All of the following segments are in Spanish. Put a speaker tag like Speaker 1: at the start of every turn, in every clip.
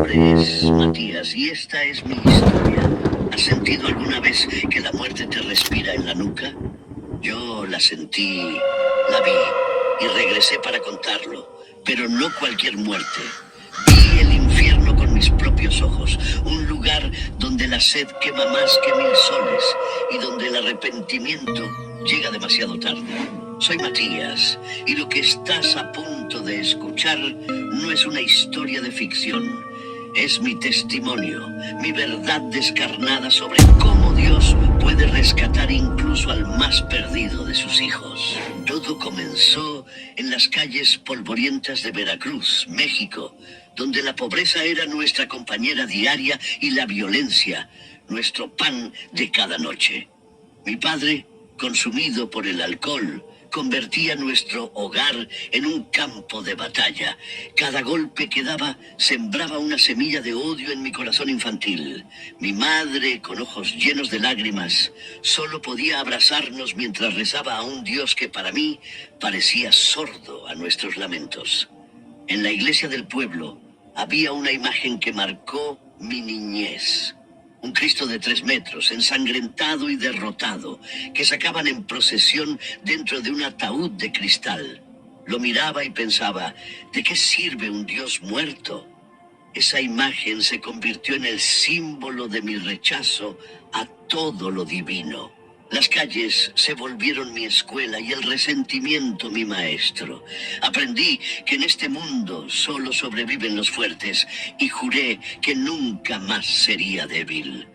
Speaker 1: nombre es Matías y esta es mi historia. ¿Has sentido alguna vez que la muerte te respira en la nuca? Yo la sentí, la vi y regresé para contarlo, pero no cualquier muerte. Vi el infierno con mis propios ojos, un lugar donde la sed quema más que 1000 soles y donde el arrepentimiento llega demasiado tarde. Soy Matías y lo que estás a punto de escuchar no es una historia de ficción. Es mi testimonio, mi verdad descarnada sobre cómo Dios puede rescatar incluso al más perdido de sus hijos. Todo comenzó en las calles polvorientas de Veracruz, México, donde la pobreza era nuestra compañera diaria y la violencia, nuestro pan de cada noche. Mi padre, consumido por el alcohol, convertía nuestro hogar en un campo de batalla. Cada golpe que daba sembraba una semilla de odio en mi corazón infantil. Mi madre, con ojos llenos de lágrimas, solo podía abrazarnos mientras rezaba a un Dios que para mí parecía sordo a nuestros lamentos. En la iglesia del pueblo había una imagen que marcó mi niñez. Un Cristo de 3 metros, ensangrentado y derrotado, que sacaban en procesión dentro de un ataúd de cristal. Lo miraba y pensaba, ¿de qué sirve un Dios muerto? Esa imagen se convirtió en el símbolo de mi rechazo a todo lo divino. Las calles se volvieron mi escuela y el resentimiento mi maestro. Aprendí que en este mundo solo sobreviven los fuertes y juré que nunca más sería débil.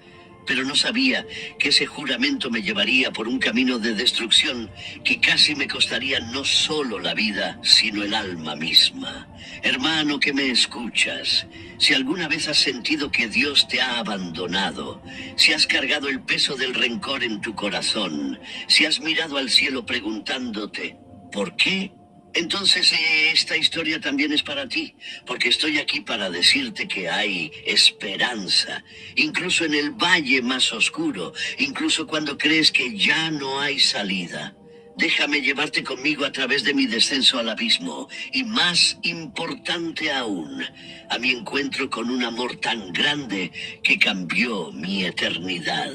Speaker 1: Pero no sabía que ese juramento me llevaría por un camino de destrucción que casi me costaría no solo la vida, sino el alma misma. Hermano que me escuchas, si alguna vez has sentido que Dios te ha abandonado, si has cargado el peso del rencor en tu corazón, si has mirado al cielo preguntándote, ¿por qué? Entonces esta historia también es para ti, porque estoy aquí para decirte que hay esperanza, incluso en el valle más oscuro, incluso cuando crees que ya no hay salida. Déjame llevarte conmigo a través de mi descenso al abismo, y más importante aún, a mi encuentro con un amor tan grande que cambió mi eternidad.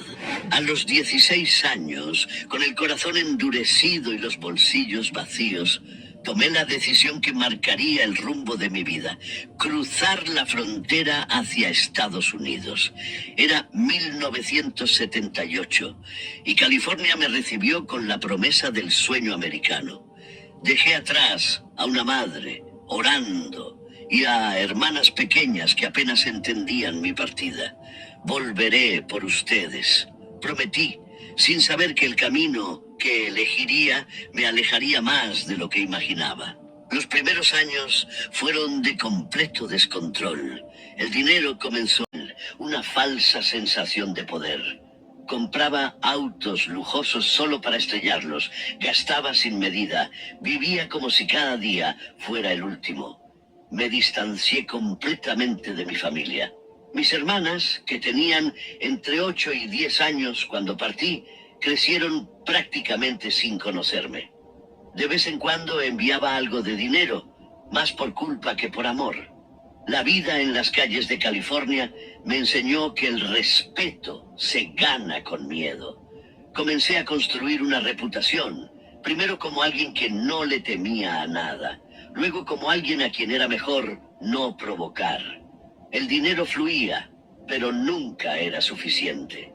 Speaker 1: A los 16 años, con el corazón endurecido y los bolsillos vacíos, tomé la decisión que marcaría el rumbo de mi vida: cruzar la frontera hacia Estados Unidos. Era 1978 y California me recibió con la promesa del sueño americano. Dejé atrás a una madre orando y a hermanas pequeñas que apenas entendían mi partida. Volveré por ustedes, prometí, sin saber que el camino que elegiría me alejaría más de lo que imaginaba. Los primeros años fueron de completo descontrol. El dinero comenzó una falsa sensación de poder. Compraba autos lujosos solo para estrellarlos, gastaba sin medida, vivía como si cada día fuera el último. Me distancié completamente de mi familia. Mis hermanas, que tenían entre 8 y 10 años cuando partí, crecieron prácticamente sin conocerme. De vez en cuando enviaba algo de dinero, más por culpa que por amor. La vida en las calles de California me enseñó que el respeto se gana con miedo. Comencé a construir una reputación, primero como alguien que no le temía a nada, luego como alguien a quien era mejor no provocar. El dinero fluía, pero nunca era suficiente.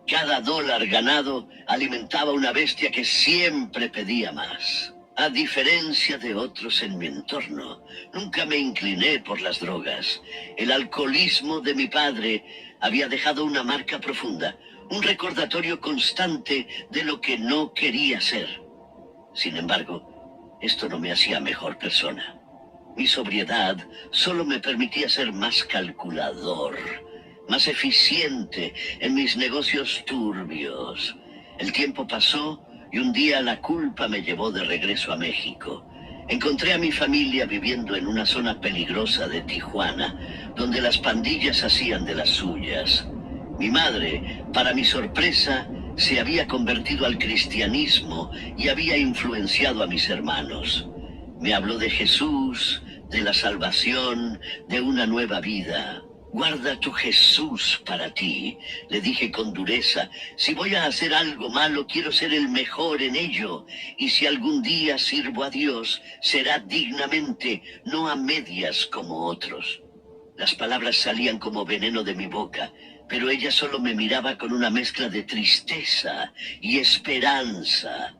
Speaker 1: Cada dólar ganado alimentaba una bestia que siempre pedía más. A diferencia de otros en mi entorno, nunca me incliné por las drogas. El alcoholismo de mi padre había dejado una marca profunda, un recordatorio constante de lo que no quería ser. Sin embargo, esto no me hacía mejor persona. Mi sobriedad solo me permitía ser más calculador, más eficiente en mis negocios turbios. El tiempo pasó y un día la culpa me llevó de regreso a México. Encontré a mi familia viviendo en una zona peligrosa de Tijuana, donde las pandillas hacían de las suyas. Mi madre, para mi sorpresa, se había convertido al cristianismo y había influenciado a mis hermanos. Me habló de Jesús, de la salvación, de una nueva vida. Guarda tu Jesús para ti, le dije con dureza. Si voy a hacer algo malo, quiero ser el mejor en ello. Y si algún día sirvo a Dios, será dignamente, no a medias como otros. Las palabras salían como veneno de mi boca, pero ella solo me miraba con una mezcla de tristeza y esperanza.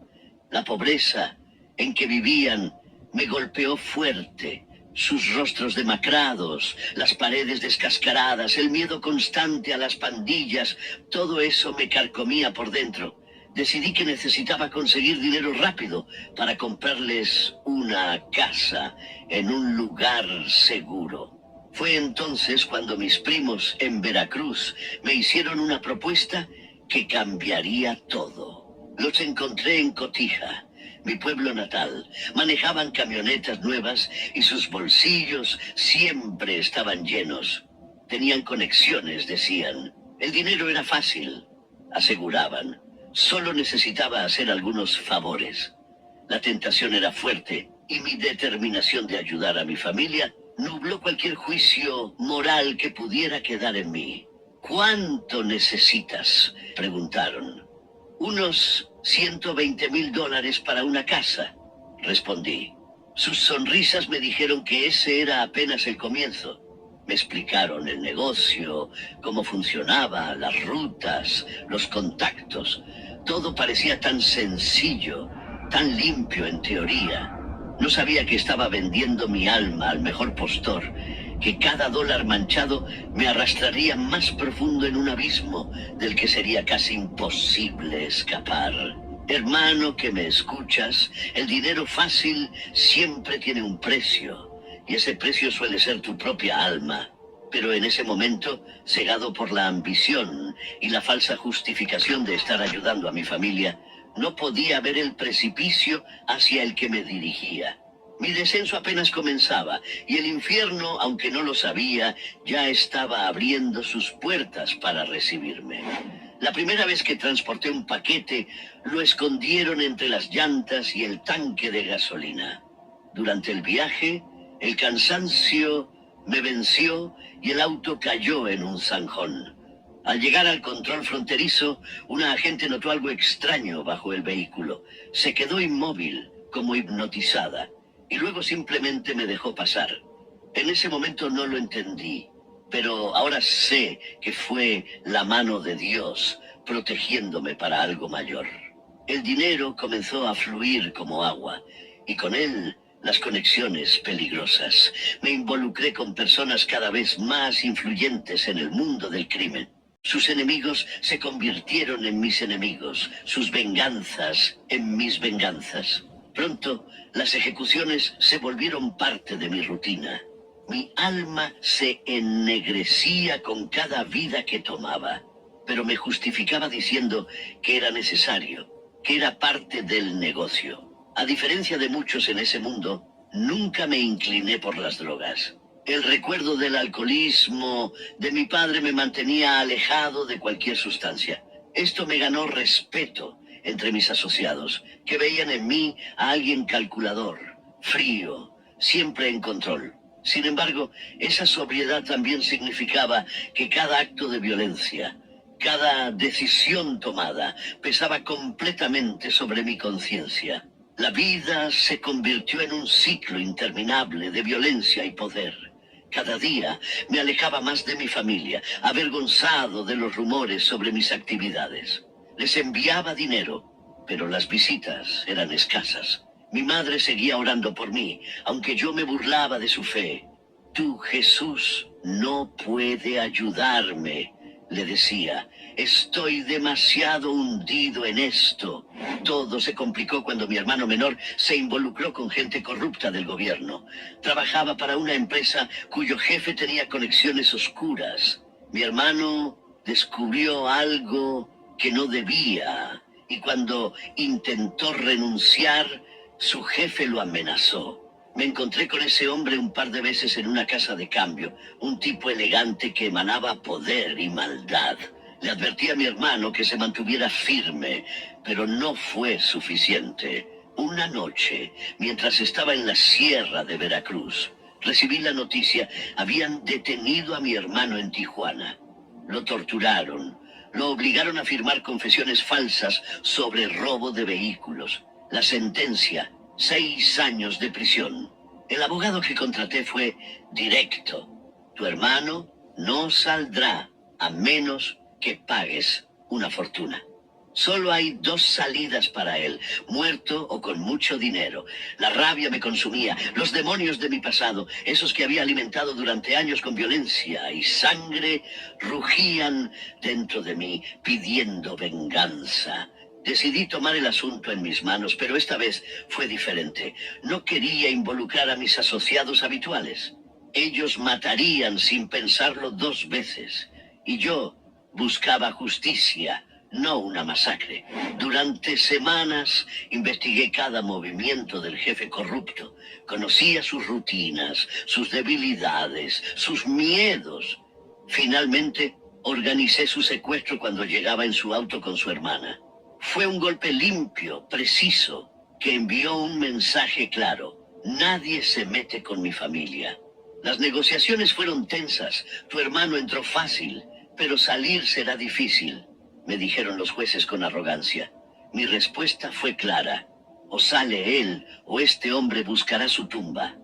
Speaker 1: La pobreza en que vivían me golpeó fuerte. Sus rostros demacrados, las paredes descascaradas, el miedo constante a las pandillas, todo eso me carcomía por dentro. Decidí que necesitaba conseguir dinero rápido para comprarles una casa en un lugar seguro. Fue entonces cuando mis primos en Veracruz me hicieron una propuesta que cambiaría todo. Los encontré en Cotija, mi pueblo natal. Manejaban camionetas nuevas y sus bolsillos siempre estaban llenos. Tenían conexiones, decían. El dinero era fácil, aseguraban. Solo necesitaba hacer algunos favores. La tentación era fuerte y mi determinación de ayudar a mi familia nubló cualquier juicio moral que pudiera quedar en mí. ¿Cuánto necesitas?, preguntaron. Unos $120,000 para una casa, respondí. Sus sonrisas me dijeron que ese era apenas el comienzo. Me explicaron el negocio, cómo funcionaba, las rutas, los contactos. Todo parecía tan sencillo, tan limpio en teoría. No sabía que estaba vendiendo mi alma al mejor postor, que cada dólar manchado me arrastraría más profundo en un abismo del que sería casi imposible escapar. Hermano que me escuchas, el dinero fácil siempre tiene un precio, y ese precio suele ser tu propia alma. Pero en ese momento, cegado por la ambición y la falsa justificación de estar ayudando a mi familia, no podía ver el precipicio hacia el que me dirigía. Mi descenso apenas comenzaba, y el infierno, aunque no lo sabía, ya estaba abriendo sus puertas para recibirme. La primera vez que transporté un paquete, lo escondieron entre las llantas y el tanque de gasolina. Durante el viaje, el cansancio me venció y el auto cayó en un zanjón. Al llegar al control fronterizo, una agente notó algo extraño bajo el vehículo. Se quedó inmóvil, como hipnotizada, y luego simplemente me dejó pasar. En ese momento no lo entendí, pero ahora sé que fue la mano de Dios protegiéndome para algo mayor. El dinero comenzó a fluir como agua, y con él las conexiones peligrosas. Me involucré con personas cada vez más influyentes en el mundo del crimen. Sus enemigos se convirtieron en mis enemigos, sus venganzas en mis venganzas. Pronto, las ejecuciones se volvieron parte de mi rutina. Mi alma se ennegrecía con cada vida que tomaba, pero me justificaba diciendo que era necesario, que era parte del negocio. A diferencia de muchos en ese mundo, nunca me incliné por las drogas. El recuerdo del alcoholismo de mi padre me mantenía alejado de cualquier sustancia. Esto me ganó respeto entre mis asociados, que veían en mí a alguien calculador, frío, siempre en control. Sin embargo, esa sobriedad también significaba que cada acto de violencia, cada decisión tomada, pesaba completamente sobre mi conciencia. La vida se convirtió en un ciclo interminable de violencia y poder. Cada día me alejaba más de mi familia, avergonzado de los rumores sobre mis actividades. Les enviaba dinero, pero las visitas eran escasas. Mi madre seguía orando por mí, aunque yo me burlaba de su fe. Tu Jesús no puede ayudarme, le decía. Estoy demasiado hundido en esto. Todo se complicó cuando mi hermano menor se involucró con gente corrupta del gobierno. Trabajaba para una empresa cuyo jefe tenía conexiones oscuras. Mi hermano descubrió algo que no debía, y cuando intentó renunciar, su jefe lo amenazó. Me encontré con ese hombre un par de veces en una casa de cambio, un tipo elegante que emanaba poder y maldad. Le advertí a mi hermano que se mantuviera firme, pero no fue suficiente. Una noche, mientras estaba en la sierra de Veracruz, Recibí la noticia. Habían detenido a mi hermano en Tijuana. Lo torturaron. Lo obligaron a firmar confesiones falsas sobre robo de vehículos. La sentencia, 6 años de prisión. El abogado que contraté fue directo. Tu hermano no saldrá a menos que pagues una fortuna. Solo hay 2 salidas para él, muerto o con mucho dinero. La rabia me consumía, los demonios de mi pasado, esos que había alimentado durante años con violencia y sangre, rugían dentro de mí, pidiendo venganza. Decidí tomar el asunto en mis manos, pero esta vez fue diferente. No quería involucrar a mis asociados habituales. Ellos matarían sin pensarlo 2 veces. Y yo buscaba justicia, no una masacre. Durante semanas investigué cada movimiento del jefe corrupto. Conocía sus rutinas, sus debilidades, sus miedos. Finalmente, organicé su secuestro cuando llegaba en su auto con su hermana. Fue un golpe limpio, preciso, que envió un mensaje claro. Nadie se mete con mi familia. Las negociaciones fueron tensas. Tu hermano entró fácil, pero salir será difícil, me dijeron los jueces con arrogancia. Mi respuesta fue clara. O sale él, o este hombre buscará su tumba.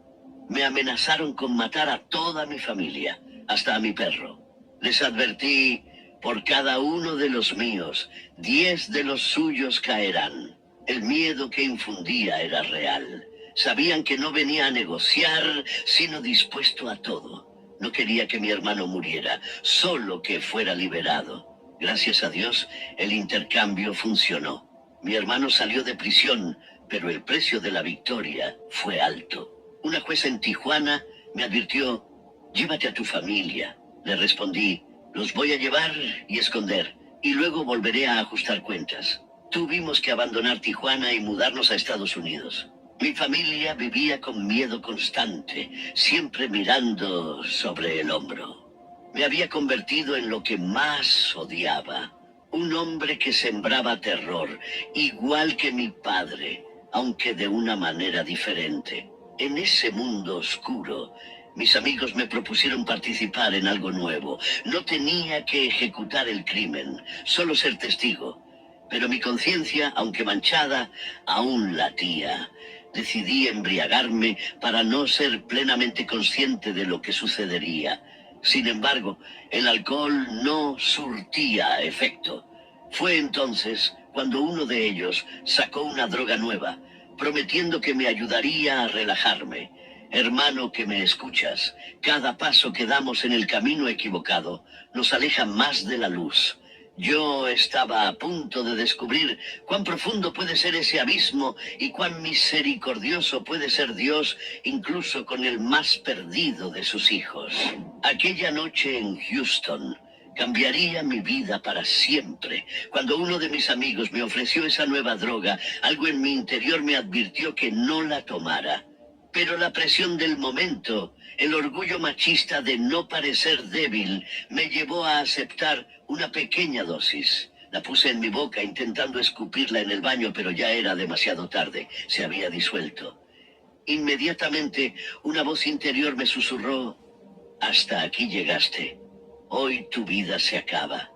Speaker 1: Me amenazaron con matar a toda mi familia, hasta a mi perro. Les advertí, por cada uno de los míos, 10 de los suyos caerán. El miedo que infundía era real. Sabían que no venía a negociar, sino dispuesto a todo. No quería que mi hermano muriera, solo que fuera liberado. Gracias a Dios, el intercambio funcionó. Mi hermano salió de prisión, pero el precio de la victoria fue alto. Una jueza en Tijuana me advirtió, llévate a tu familia. Le respondí, los voy a llevar y esconder, y luego volveré a ajustar cuentas. Tuvimos que abandonar Tijuana y mudarnos a Estados Unidos. Mi familia vivía con miedo constante, siempre mirando sobre el hombro. Me había convertido en lo que más odiaba. Un hombre que sembraba terror, igual que mi padre, aunque de una manera diferente. En ese mundo oscuro, mis amigos me propusieron participar en algo nuevo. No tenía que ejecutar el crimen, solo ser testigo. Pero mi conciencia, aunque manchada, aún latía. Decidí embriagarme para no ser plenamente consciente de lo que sucedería. Sin embargo, el alcohol no surtía efecto. Fue entonces cuando uno de ellos sacó una droga nueva, prometiendo que me ayudaría a relajarme. Hermano que me escuchas, cada paso que damos en el camino equivocado nos aleja más de la luz. Yo estaba a punto de descubrir cuán profundo puede ser ese abismo y cuán misericordioso puede ser Dios incluso con el más perdido de sus hijos. Aquella noche en Houston cambiaría mi vida para siempre. Cuando uno de mis amigos me ofreció esa nueva droga, algo en mi interior me advirtió que no la tomara. Pero la presión del momento, el orgullo machista de no parecer débil, me llevó a aceptar una pequeña dosis. La puse en mi boca intentando escupirla en el baño, pero ya era demasiado tarde. Se había disuelto. Inmediatamente, una voz interior me susurró, hasta aquí llegaste. Hoy tu vida se acaba.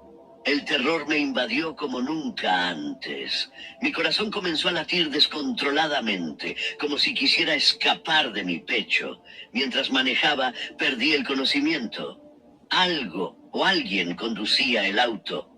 Speaker 1: El terror me invadió como nunca antes. Mi corazón comenzó a latir descontroladamente, como si quisiera escapar de mi pecho. Mientras manejaba, perdí el conocimiento. Algo o alguien conducía el auto.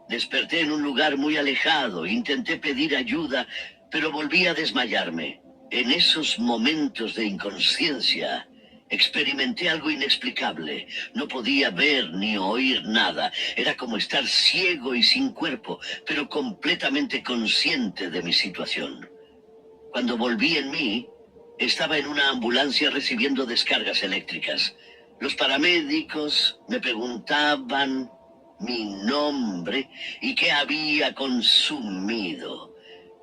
Speaker 1: Desperté en un lugar muy alejado, intenté pedir ayuda, pero volví a desmayarme. En esos momentos de inconsciencia, experimenté algo inexplicable. No podía ver ni oír nada. Era como estar ciego y sin cuerpo, pero completamente consciente de mi situación. Cuando volví en mí, estaba en una ambulancia recibiendo descargas eléctricas. Los paramédicos me preguntaban mi nombre y qué había consumido.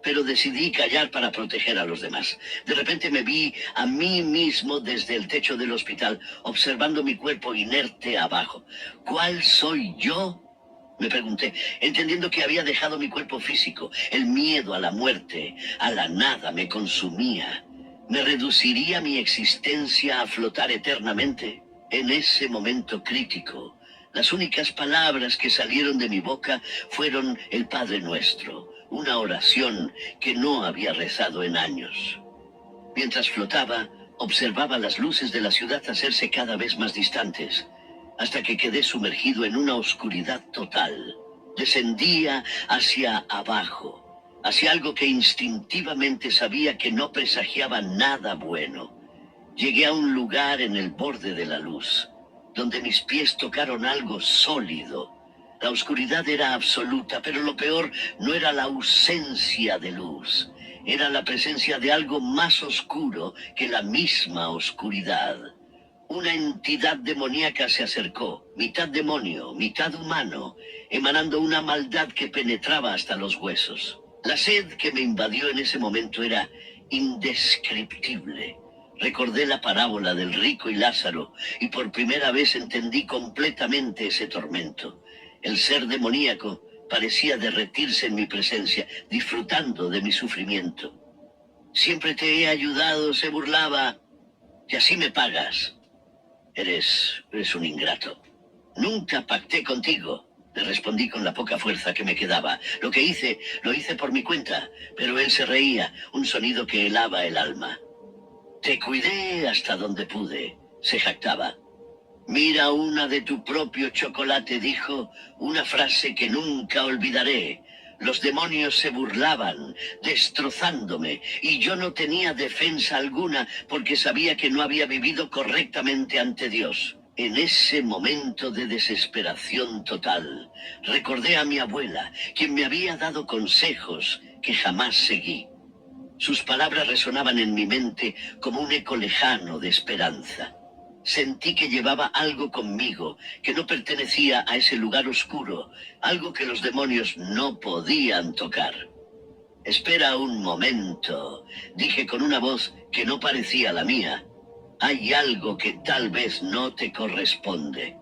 Speaker 1: Pero decidí callar para proteger a los demás. De repente me vi a mí mismo desde el techo del hospital, observando mi cuerpo inerte abajo. ¿Cuál soy yo? Me pregunté, entendiendo que había dejado mi cuerpo físico. El miedo a la muerte, a la nada, me consumía. ¿Me reduciría mi existencia a flotar eternamente? En ese momento crítico, las únicas palabras que salieron de mi boca fueron el Padre Nuestro, una oración que no había rezado en años. Mientras flotaba, observaba las luces de la ciudad hacerse cada vez más distantes, hasta que quedé sumergido en una oscuridad total. Descendía hacia abajo, hacia algo que instintivamente sabía que no presagiaba nada bueno. Llegué a un lugar en el borde de la luz, donde mis pies tocaron algo sólido. La oscuridad era absoluta, pero lo peor no era la ausencia de luz. Era la presencia de algo más oscuro que la misma oscuridad. Una entidad demoníaca se acercó, mitad demonio, mitad humano, emanando una maldad que penetraba hasta los huesos. La sed que me invadió en ese momento era indescriptible. Recordé la parábola del rico y Lázaro, y por primera vez entendí completamente ese tormento. El ser demoníaco parecía derretirse en mi presencia, disfrutando de mi sufrimiento. Siempre te he ayudado, se burlaba, y así me pagas. Eres un ingrato. Nunca pacté contigo, le respondí con la poca fuerza que me quedaba. Lo hice por mi cuenta, pero él se reía, un sonido que helaba el alma. Te cuidé hasta donde pude, se jactaba. Mira una de tu propio chocolate, dijo, una frase que nunca olvidaré. Los demonios se burlaban, destrozándome, y yo no tenía defensa alguna porque sabía que no había vivido correctamente ante Dios. En ese momento de desesperación total, recordé a mi abuela, quien me había dado consejos que jamás seguí. Sus palabras resonaban en mi mente como un eco lejano de esperanza. Sentí que llevaba algo conmigo, que no pertenecía a ese lugar oscuro, algo que los demonios no podían tocar. Espera un momento, dije con una voz que no parecía la mía. Hay algo que tal vez no te corresponde.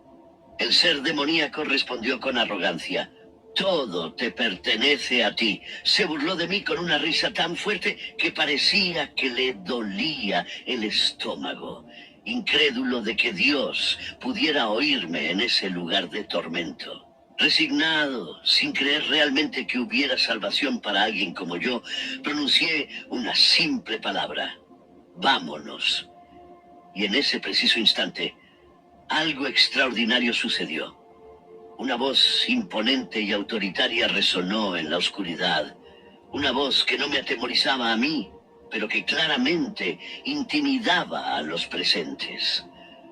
Speaker 1: El ser demoníaco respondió con arrogancia. Todo te pertenece a ti. Se burló de mí con una risa tan fuerte que parecía que le dolía el estómago. Incrédulo de que Dios pudiera oírme en ese lugar de tormento. Resignado, sin creer realmente que hubiera salvación para alguien como yo, pronuncié una simple palabra. Vámonos. Y en ese preciso instante, algo extraordinario sucedió. Una voz imponente y autoritaria resonó en la oscuridad. Una voz que no me atemorizaba a mí, pero que claramente intimidaba a los presentes.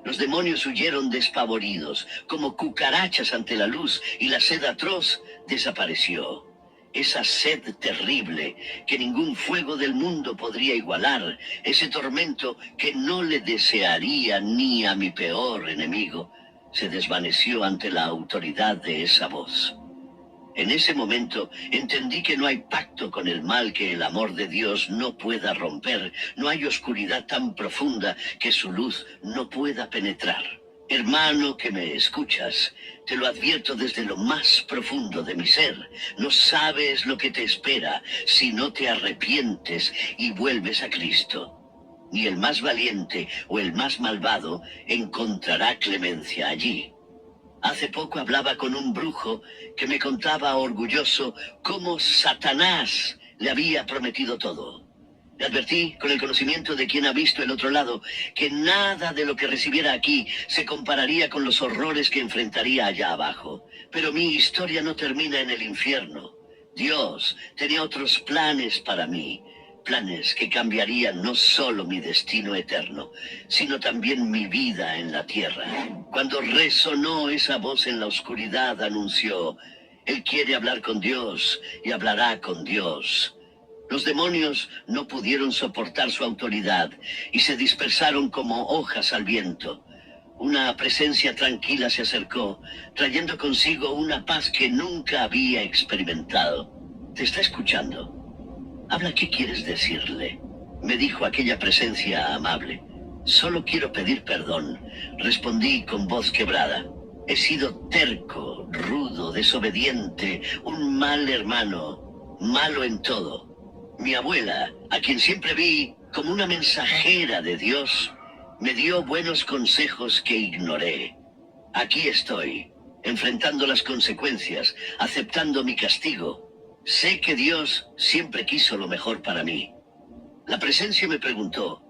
Speaker 1: Los demonios huyeron despavoridos, como cucarachas ante la luz, y la sed atroz desapareció. Esa sed terrible que ningún fuego del mundo podría igualar, ese tormento que no le desearía ni a mi peor enemigo, se desvaneció ante la autoridad de esa voz. En ese momento entendí que no hay pacto con el mal que el amor de Dios no pueda romper. No hay oscuridad tan profunda que su luz no pueda penetrar. Hermano que me escuchas, te lo advierto desde lo más profundo de mi ser. No sabes lo que te espera si no te arrepientes y vuelves a Cristo. Ni el más valiente o el más malvado encontrará clemencia allí. Hace poco hablaba con un brujo que me contaba orgulloso cómo Satanás le había prometido todo. Le advertí, con el conocimiento de quien ha visto el otro lado, que nada de lo que recibiera aquí se compararía con los horrores que enfrentaría allá abajo. Pero mi historia no termina en el infierno. Dios tenía otros planes para mí. Planes que cambiarían no solo mi destino eterno, sino también mi vida en la tierra. Cuando resonó esa voz en la oscuridad, anunció, Él quiere hablar con Dios y hablará con Dios. Los demonios no pudieron soportar su autoridad y se dispersaron como hojas al viento. Una presencia tranquila se acercó, trayendo consigo una paz que nunca había experimentado. Te está escuchando. Habla, ¿qué quieres decirle? Me dijo aquella presencia amable. Solo quiero pedir perdón, respondí con voz quebrada. He sido terco, rudo, desobediente, un mal hermano, malo en todo. Mi abuela, a quien siempre vi como una mensajera de Dios, me dio buenos consejos que ignoré. Aquí estoy, enfrentando las consecuencias, aceptando mi castigo. Sé que Dios siempre quiso lo mejor para mí. La presencia me preguntó,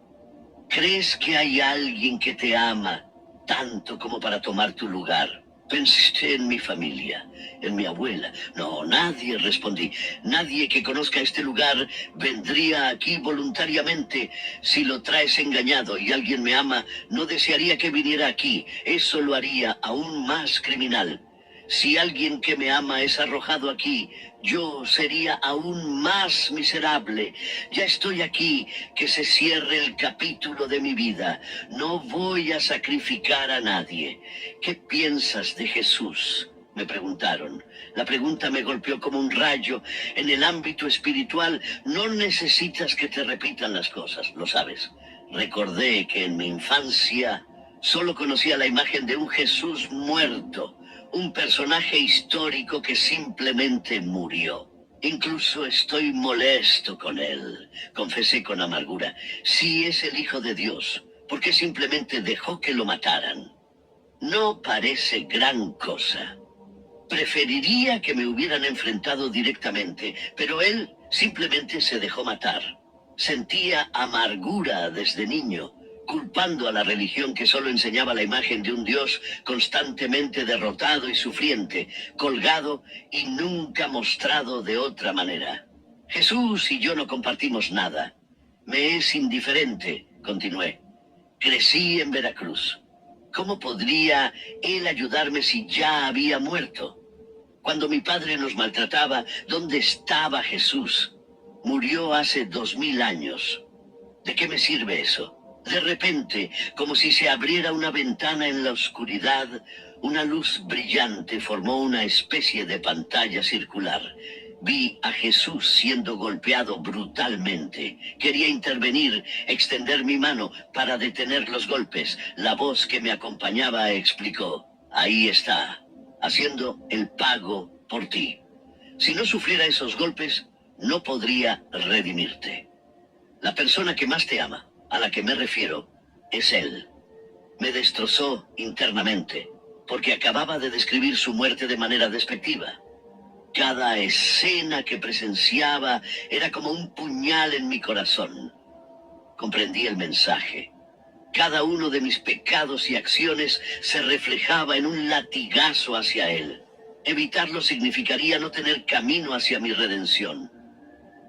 Speaker 1: ¿crees que hay alguien que te ama tanto como para tomar tu lugar? Pensé en mi familia, en mi abuela. No, nadie, respondí. Nadie que conozca este lugar vendría aquí voluntariamente. Si lo traes engañado y alguien me ama, no desearía que viniera aquí. Eso lo haría aún más criminal. Si alguien que me ama es arrojado aquí, yo sería aún más miserable. Ya estoy aquí, que se cierre el capítulo de mi vida. No voy a sacrificar a nadie. ¿Qué piensas de Jesús?, me preguntaron. La pregunta me golpeó como un rayo. En el ámbito espiritual no necesitas que te repitan las cosas, lo sabes. Recordé que en mi infancia solo conocía la imagen de un Jesús muerto, un personaje histórico que simplemente murió. Incluso estoy molesto con él, confesé con amargura. Si es el Hijo de Dios, ¿por qué simplemente dejó que lo mataran? No parece gran cosa. Preferiría que me hubieran enfrentado directamente, pero él simplemente se dejó matar. Sentía amargura desde niño, culpando a la religión que solo enseñaba la imagen de un Dios constantemente derrotado y sufriente, colgado y nunca mostrado de otra manera. Jesús y yo no compartimos nada. Me es indiferente, continué. Crecí en Veracruz. ¿Cómo podría él ayudarme si ya había muerto? Cuando mi padre nos maltrataba, ¿dónde estaba Jesús? Murió hace 2000 años. ¿De qué me sirve eso? De repente, como si se abriera una ventana en la oscuridad, una luz brillante formó una especie de pantalla circular. Vi a Jesús siendo golpeado brutalmente. Quería intervenir, extender mi mano para detener los golpes. La voz que me acompañaba explicó, ahí está, haciendo el pago por ti. Si no sufriera esos golpes, no podría redimirte. La persona que más te ama, a la que me refiero, es él. Me destrozó internamente, porque acababa de describir su muerte de manera despectiva. Cada escena que presenciaba era como un puñal en mi corazón. Comprendí el mensaje. Cada uno de mis pecados y acciones se reflejaba en un latigazo hacia él. Evitarlo significaría no tener camino hacia mi redención.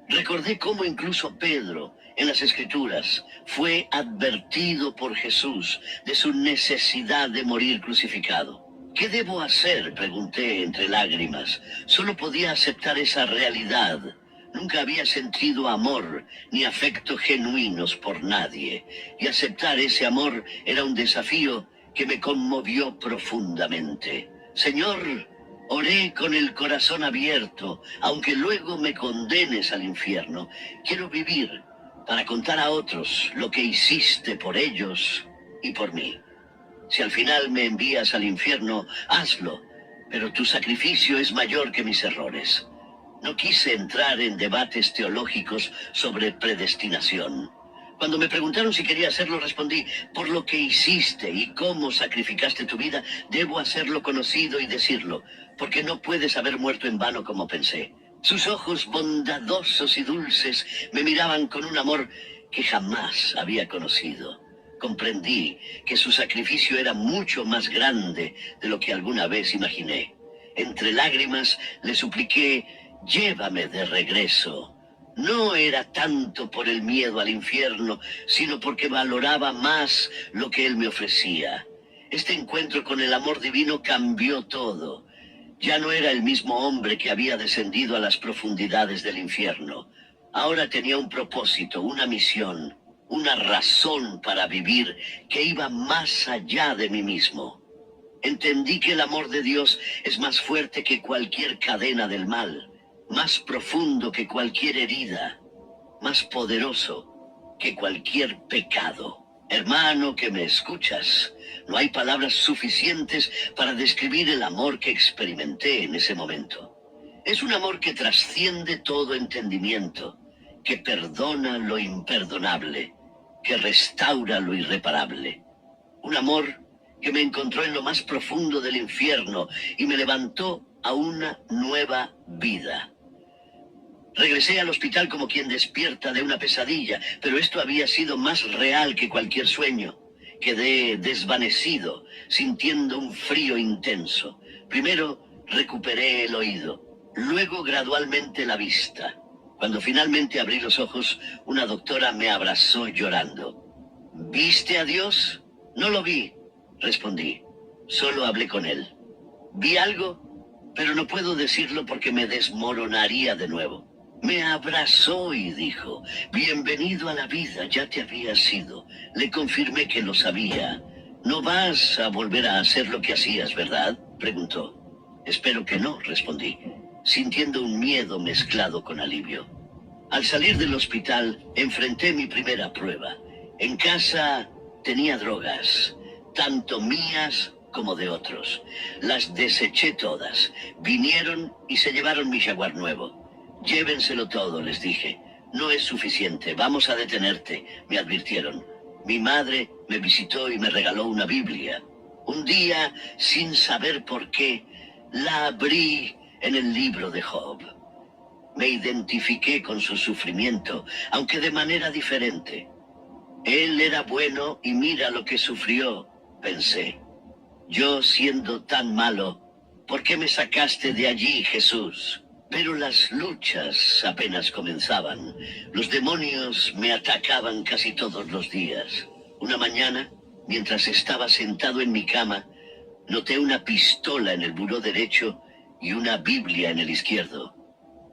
Speaker 1: Recordé cómo incluso Pedro, en las Escrituras, fue advertido por Jesús de su necesidad de morir crucificado. ¿Qué debo hacer?, pregunté entre lágrimas. Solo podía aceptar esa realidad. Nunca había sentido amor ni afecto genuinos por nadie, y aceptar ese amor era un desafío que me conmovió profundamente. Señor, oré con el corazón abierto, aunque luego me condenes al infierno. Quiero vivir para contar a otros lo que hiciste por ellos y por mí. Si al final me envías al infierno, hazlo, pero tu sacrificio es mayor que mis errores. No quise entrar en debates teológicos sobre predestinación. Cuando me preguntaron si quería hacerlo, respondí, por lo que hiciste y cómo sacrificaste tu vida, debo hacerlo conocido y decirlo, porque no puedes haber muerto en vano como pensé. Sus ojos bondadosos y dulces me miraban con un amor que jamás había conocido. Comprendí que su sacrificio era mucho más grande de lo que alguna vez imaginé. Entre lágrimas le supliqué, llévame de regreso. No era tanto por el miedo al infierno, sino porque valoraba más lo que él me ofrecía. Este encuentro con el amor divino cambió todo. Ya no era el mismo hombre que había descendido a las profundidades del infierno. Ahora tenía un propósito, una misión, una razón para vivir que iba más allá de mí mismo. Entendí que el amor de Dios es más fuerte que cualquier cadena del mal, más profundo que cualquier herida, más poderoso que cualquier pecado. Hermano que me escuchas, no hay palabras suficientes para describir el amor que experimenté en ese momento. Es un amor que trasciende todo entendimiento, que perdona lo imperdonable, que restaura lo irreparable. Un amor que me encontró en lo más profundo del infierno y me levantó a una nueva vida. Regresé al hospital como quien despierta de una pesadilla, pero esto había sido más real que cualquier sueño. Quedé desvanecido, sintiendo un frío intenso. Primero recuperé el oído, luego gradualmente la vista. Cuando finalmente abrí los ojos, una doctora me abrazó llorando. ¿Viste a Dios? No lo vi, respondí. Solo hablé con él. Vi algo, pero no puedo decirlo porque me desmoronaría de nuevo. Me abrazó y dijo, bienvenido a la vida, ya te habías ido. Le confirmé que lo sabía. No vas a volver a hacer lo que hacías, ¿verdad? Preguntó. Espero que no, respondí, sintiendo un miedo mezclado con alivio. Al salir del hospital, enfrenté mi primera prueba. En casa tenía drogas, tanto mías como de otros. Las deseché todas. Vinieron y se llevaron mi Jaguar nuevo. Llévenselo todo, les dije. No es suficiente, vamos a detenerte, me advirtieron. Mi madre me visitó y me regaló una Biblia. Un día, sin saber por qué, la abrí en el libro de Job. Me identifiqué con su sufrimiento, aunque de manera diferente. Él era bueno y mira lo que sufrió, pensé. Yo siendo tan malo, ¿por qué me sacaste de allí, Jesús? Pero las luchas apenas comenzaban. Los demonios me atacaban casi todos los días. Una mañana, mientras estaba sentado en mi cama, noté una pistola en el buró derecho y una Biblia en el izquierdo.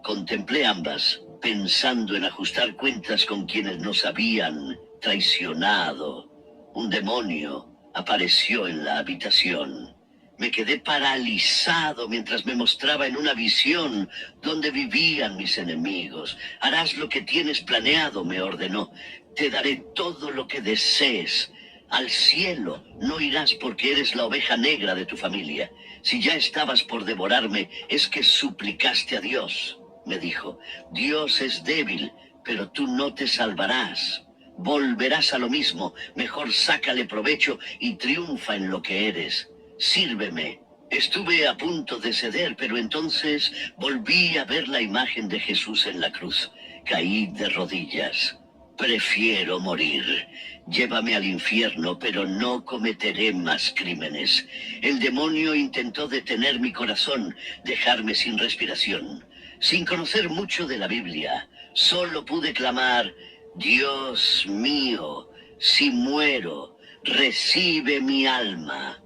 Speaker 1: Contemplé ambas, pensando en ajustar cuentas con quienes nos habían traicionado. Un demonio apareció en la habitación. Me quedé paralizado mientras me mostraba en una visión donde vivían mis enemigos. Harás lo que tienes planeado, me ordenó. Te daré todo lo que desees. Al cielo no irás porque eres la oveja negra de tu familia. Si ya estabas por devorarme, es que suplicaste a Dios, me dijo. Dios es débil, pero tú no te salvarás. Volverás a lo mismo. Mejor sácale provecho y triunfa en lo que eres. Sírveme. Estuve a punto de ceder, pero entonces volví a ver la imagen de Jesús en la cruz. Caí de rodillas. Prefiero morir. Llévame al infierno, pero no cometeré más crímenes. El demonio intentó detener mi corazón, dejarme sin respiración. Sin conocer mucho de la Biblia, solo pude clamar, Dios mío, si muero, recibe mi alma.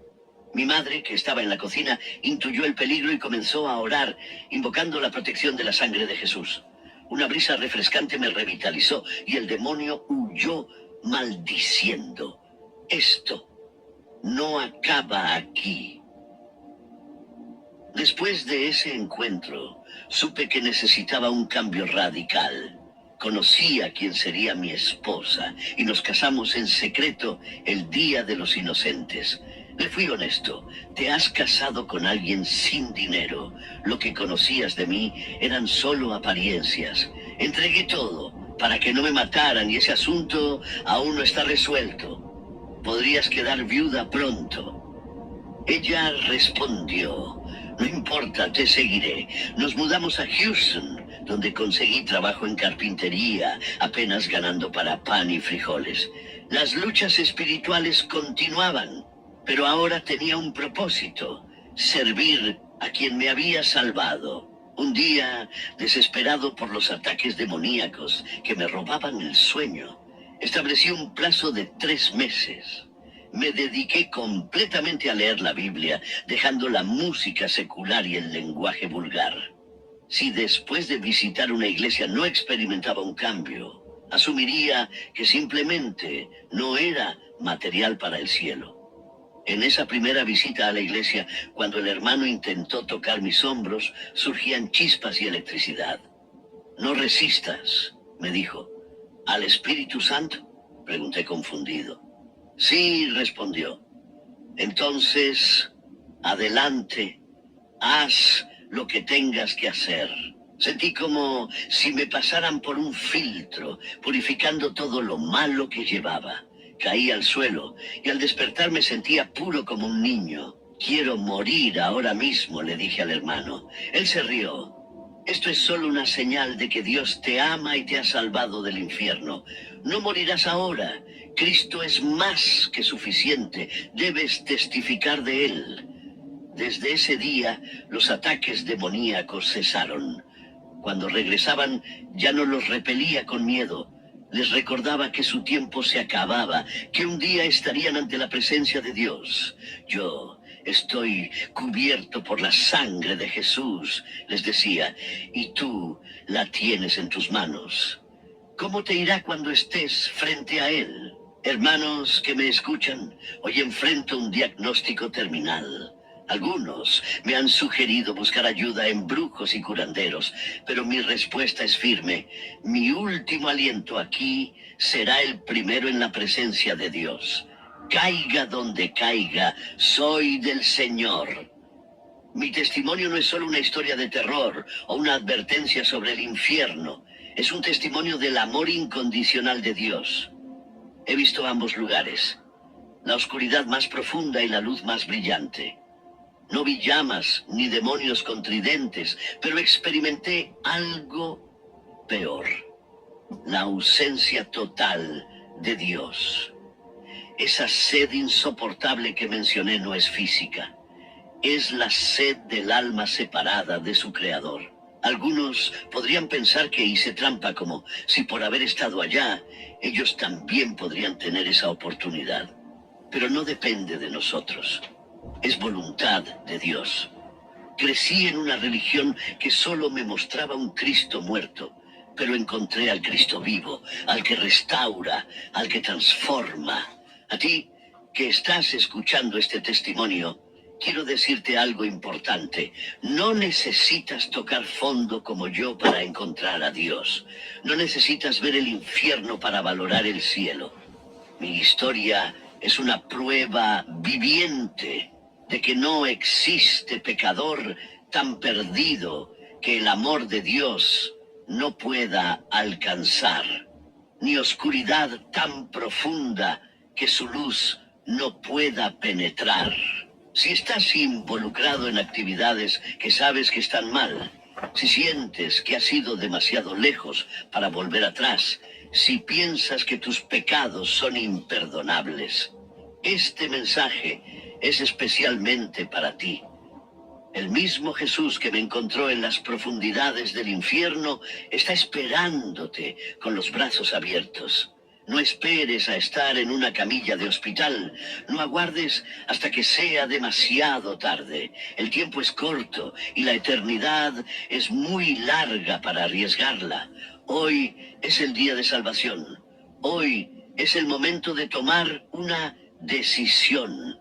Speaker 1: Mi madre, que estaba en la cocina, intuyó el peligro y comenzó a orar, invocando la protección de la sangre de Jesús. Una brisa refrescante me revitalizó y el demonio huyó maldiciendo. Esto no acaba aquí. Después de ese encuentro, supe que necesitaba un cambio radical. Conocí a quien sería mi esposa y nos casamos en secreto el Día de los Inocentes. Le fui honesto. Te has casado con alguien sin dinero. Lo que conocías de mí eran solo apariencias. Entregué todo para que no me mataran y ese asunto aún no está resuelto. Podrías quedar viuda pronto. Ella respondió, no importa, te seguiré. Nos mudamos a Houston, donde conseguí trabajo en carpintería, apenas ganando para pan y frijoles. Las luchas espirituales continuaban, pero ahora tenía un propósito, servir a quien me había salvado. Un día, desesperado por los ataques demoníacos que me robaban el sueño, establecí un plazo de 3 meses. Me dediqué completamente a leer la Biblia, dejando la música secular y el lenguaje vulgar. Si después de visitar una iglesia no experimentaba un cambio, asumiría que simplemente no era material para el cielo. En esa primera visita a la iglesia, cuando el hermano intentó tocar mis hombros, surgían chispas y electricidad. No resistas, me dijo. ¿Al Espíritu Santo? Pregunté confundido. Sí, respondió. Entonces, adelante, haz lo que tengas que hacer. Sentí como si me pasaran por un filtro, purificando todo lo malo que llevaba. Caí al suelo y al despertar me sentía puro como un niño. Quiero morir ahora mismo, le dije al hermano. Él se rió. Esto es solo una señal de que Dios te ama y te ha salvado del infierno. No morirás ahora. Cristo es más que suficiente. Debes testificar de Él. Desde ese día, los ataques demoníacos cesaron. Cuando regresaban, ya no los repelía con miedo. Les recordaba que su tiempo se acababa, que un día estarían ante la presencia de Dios. Yo estoy cubierto por la sangre de Jesús, les decía, y tú la tienes en tus manos. ¿Cómo te irá cuando estés frente a Él? Hermanos que me escuchan, hoy enfrento un diagnóstico terminal. Algunos me han sugerido buscar ayuda en brujos y curanderos, pero mi respuesta es firme. Mi último aliento aquí será el primero en la presencia de Dios. Caiga donde caiga, soy del Señor. Mi testimonio no es solo una historia de terror o una advertencia sobre el infierno. Es un testimonio del amor incondicional de Dios. He visto ambos lugares, la oscuridad más profunda y la luz más brillante. No vi llamas ni demonios con tridentes, pero experimenté algo peor. La ausencia total de Dios. Esa sed insoportable que mencioné no es física. Es la sed del alma separada de su Creador. Algunos podrían pensar que hice trampa, como si por haber estado allá, ellos también podrían tener esa oportunidad. Pero no depende de nosotros. Es voluntad de Dios. Crecí en una religión que solo me mostraba un Cristo muerto, pero encontré al Cristo vivo, al que restaura, al que transforma. A ti, que estás escuchando este testimonio, quiero decirte algo importante. No necesitas tocar fondo como yo para encontrar a Dios. No necesitas ver el infierno para valorar el cielo. Mi historia es una prueba viviente de que no existe pecador tan perdido que el amor de Dios no pueda alcanzar, ni oscuridad tan profunda que su luz no pueda penetrar. Si estás involucrado en actividades que sabes que están mal, si sientes que has ido demasiado lejos para volver atrás, si piensas que tus pecados son imperdonables, este mensaje es especialmente para ti. El mismo Jesús que me encontró en las profundidades del infierno está esperándote con los brazos abiertos. No esperes a estar en una camilla de hospital. No aguardes hasta que sea demasiado tarde. El tiempo es corto y la eternidad es muy larga para arriesgarla. Hoy es el día de salvación. Hoy es el momento de tomar una decisión.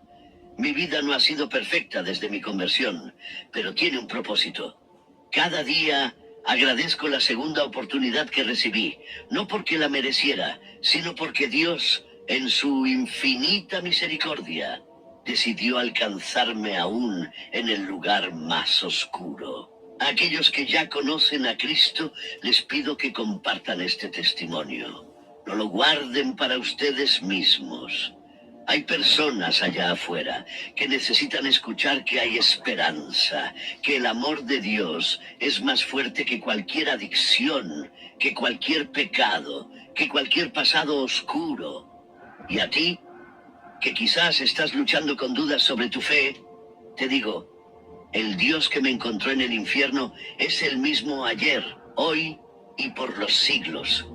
Speaker 1: Mi vida no ha sido perfecta desde mi conversión, pero tiene un propósito. Cada día agradezco la segunda oportunidad que recibí, no porque la mereciera, sino porque Dios, en su infinita misericordia, decidió alcanzarme aún en el lugar más oscuro. A aquellos que ya conocen a Cristo, les pido que compartan este testimonio. No lo guarden para ustedes mismos. Hay personas allá afuera que necesitan escuchar que hay esperanza, que el amor de Dios es más fuerte que cualquier adicción, que cualquier pecado, que cualquier pasado oscuro. Y a ti, que quizás estás luchando con dudas sobre tu fe, te digo, el Dios que me encontró en el infierno es el mismo ayer, hoy y por los siglos.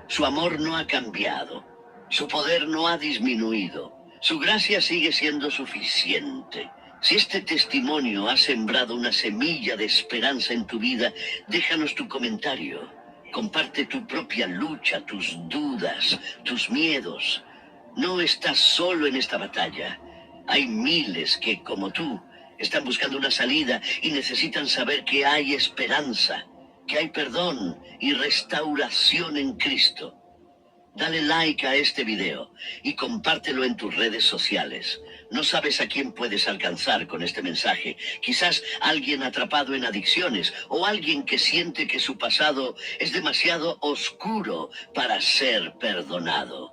Speaker 1: Su amor no ha cambiado, su poder no ha disminuido. Su gracia sigue siendo suficiente. Si este testimonio ha sembrado una semilla de esperanza en tu vida, déjanos tu comentario. Comparte tu propia lucha, tus dudas, tus miedos. No estás solo en esta batalla. Hay miles que, como tú, están buscando una salida y necesitan saber que hay esperanza, que hay perdón y restauración en Cristo. Dale like a este video y compártelo en tus redes sociales. No sabes a quién puedes alcanzar con este mensaje. Quizás alguien atrapado en adicciones o alguien que siente que su pasado es demasiado oscuro para ser perdonado.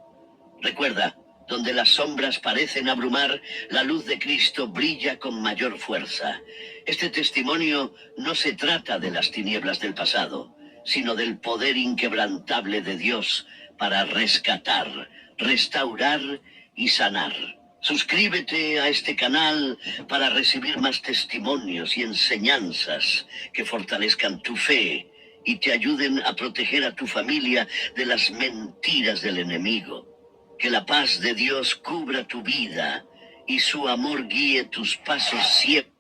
Speaker 1: Recuerda, donde las sombras parecen abrumar, la luz de Cristo brilla con mayor fuerza. Este testimonio no se trata de las tinieblas del pasado, sino del poder inquebrantable de Dios para rescatar, restaurar y sanar. Suscríbete a este canal para recibir más testimonios y enseñanzas que fortalezcan tu fe y te ayuden a proteger a tu familia de las mentiras del enemigo. Que la paz de Dios cubra tu vida y su amor guíe tus pasos siempre.